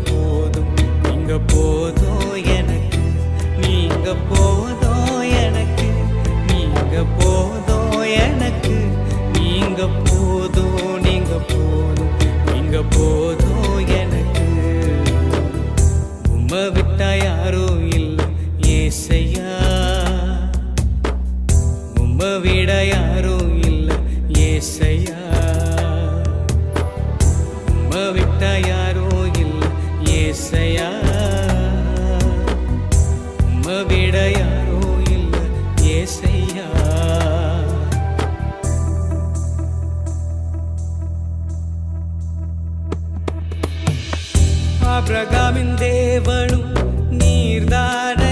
போதும், நீங்க போதும் எனக்கு, நீங்க போதும் எனக்கு, நீங்க போதும் எனக்கு, நீங்க போதும், நீங்க போதும், நீங்க போதும் எனக்கு. உம்மை விட்டா யாரும் இல்லை ஏசையா, உம்மை விட யாரும் இல்லை ஏசையா, உம்மை விட்டா யாரும் இல்லை ஏசையா, உம்மை விட யாரும் இல்லை ஏசையா. ஆபிரகாமின் தேவனும் நீர்தான